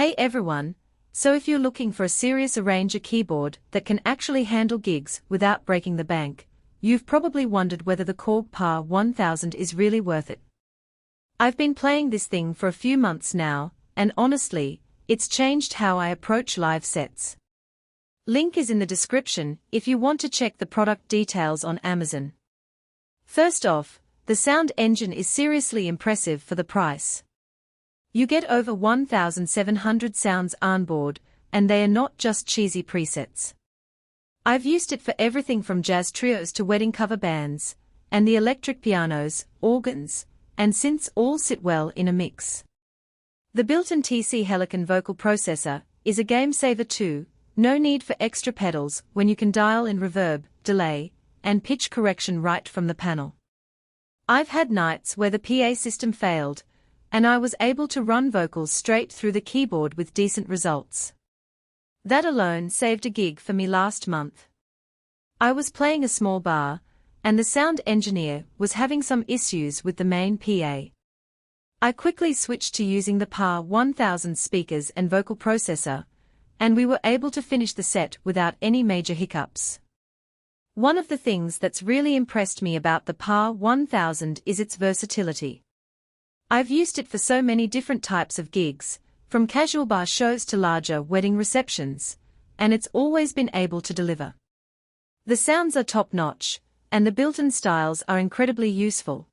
Hey everyone, so if you're looking for a serious arranger keyboard that can actually handle gigs without breaking the bank, you've probably wondered whether the Korg Pa1000 is really worth it. I've been playing this thing for a few months now, and honestly, it's changed how I approach live sets. Link is in the description if you want to check the product details on Amazon. First off, the sound engine is seriously impressive for the price. You get over 1,700 sounds onboard, and they are not just cheesy presets. I've used it for everything from jazz trios to wedding cover bands, and the electric pianos, organs, and synths all sit well in a mix. The built-in TC-Helicon Vocal Processor is a game-saver too, no need for extra pedals when you can dial in reverb, delay, and pitch correction right from the panel. I've had nights where the PA system failed, and I was able to run vocals straight through the keyboard with decent results. That alone saved a gig for me last month. I was playing a small bar, and the sound engineer was having some issues with the main PA. I quickly switched to using the Pa1000 speakers and vocal processor, and we were able to finish the set without any major hiccups. One of the things that's really impressed me about the Pa1000 is its versatility. I've used it for so many different types of gigs, from casual bar shows to larger wedding receptions, and it's always been able to deliver. The sounds are top-notch, and the built-in styles are incredibly useful.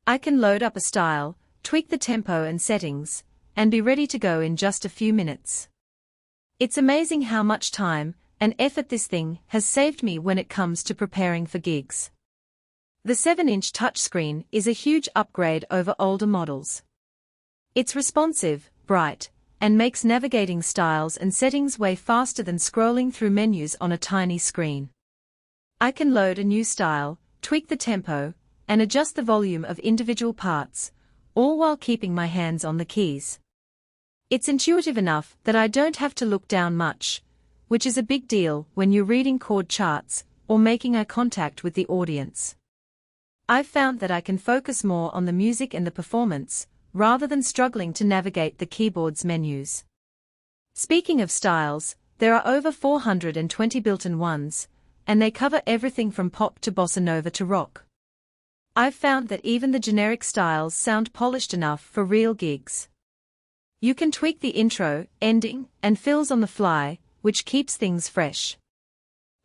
I can load up a style, tweak the tempo and settings, and be ready to go in just a few minutes. It's amazing how much time and effort this thing has saved me when it comes to preparing for gigs. The 7-inch touchscreen is a huge upgrade over older models. It's responsive, bright, and makes navigating styles and settings way faster than scrolling through menus on a tiny screen. I can load a new style, tweak the tempo, and adjust the volume of individual parts, all while keeping my hands on the keys. It's intuitive enough that I don't have to look down much, which is a big deal when you're reading chord charts or making eye contact with the audience. I've found that I can focus more on the music and the performance, rather than struggling to navigate the keyboard's menus. Speaking of styles, there are over 420 built-in ones, and they cover everything from pop to bossa nova to rock. I've found that even the generic styles sound polished enough for real gigs. You can tweak the intro, ending, and fills on the fly, which keeps things fresh.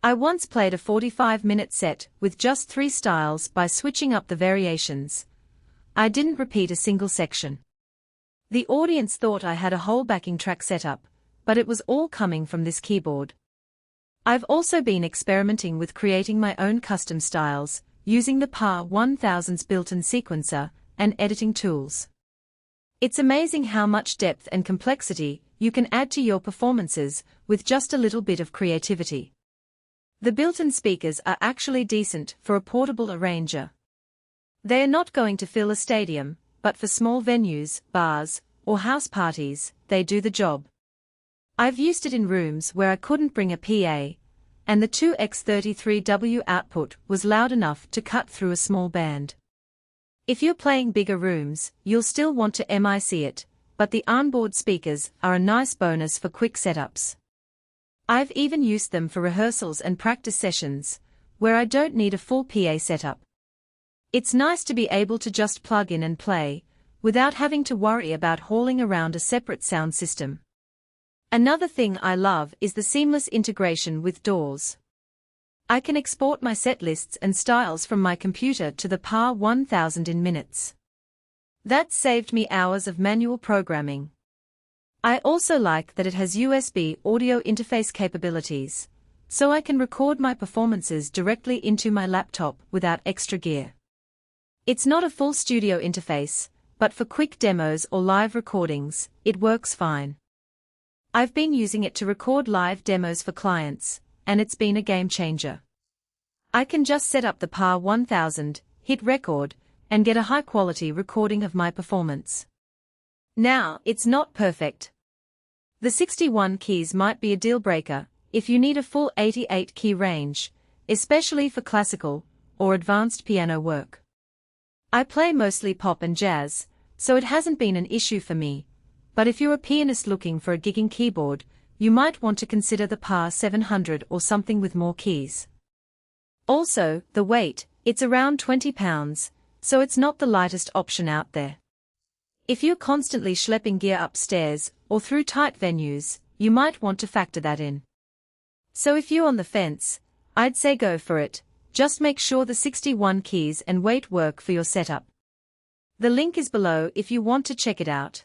I once played a 45-minute set with just 3 styles by switching up the variations. I didn't repeat a single section. The audience thought I had a whole backing track set up, but it was all coming from this keyboard. I've also been experimenting with creating my own custom styles, using the Pa1000's built-in sequencer and editing tools. It's amazing how much depth and complexity you can add to your performances with just a little bit of creativity. The built-in speakers are actually decent for a portable arranger. They are not going to fill a stadium, but for small venues, bars, or house parties, they do the job. I've used it in rooms where I couldn't bring a PA, and the 2x33W output was loud enough to cut through a small band. If you're playing bigger rooms, you'll still want to mic it, but the onboard speakers are a nice bonus for quick setups. I've even used them for rehearsals and practice sessions, where I don't need a full PA setup. It's nice to be able to just plug in and play, without having to worry about hauling around a separate sound system. Another thing I love is the seamless integration with DAWs. I can export my set lists and styles from my computer to the Pa1000 in minutes. That's saved me hours of manual programming. I also like that it has USB audio interface capabilities, so I can record my performances directly into my laptop without extra gear. It's not a full studio interface, but for quick demos or live recordings, it works fine. I've been using it to record live demos for clients, and it's been a game changer. I can just set up the Pa1000, hit record, and get a high-quality recording of my performance. Now, it's not perfect. The 61 keys might be a deal-breaker if you need a full 88-key range, especially for classical or advanced piano work. I play mostly pop and jazz, so it hasn't been an issue for me, But if you're a pianist looking for a gigging keyboard, you might want to consider the Pa-700 or something with more keys. Also, the weight, it's around 20 pounds, so it's not the lightest option out there. If you're constantly schlepping gear upstairs or through tight venues, you might want to factor that in. So if you're on the fence, I'd say go for it, just make sure the 61 keys and weight work for your setup. The link is below if you want to check it out.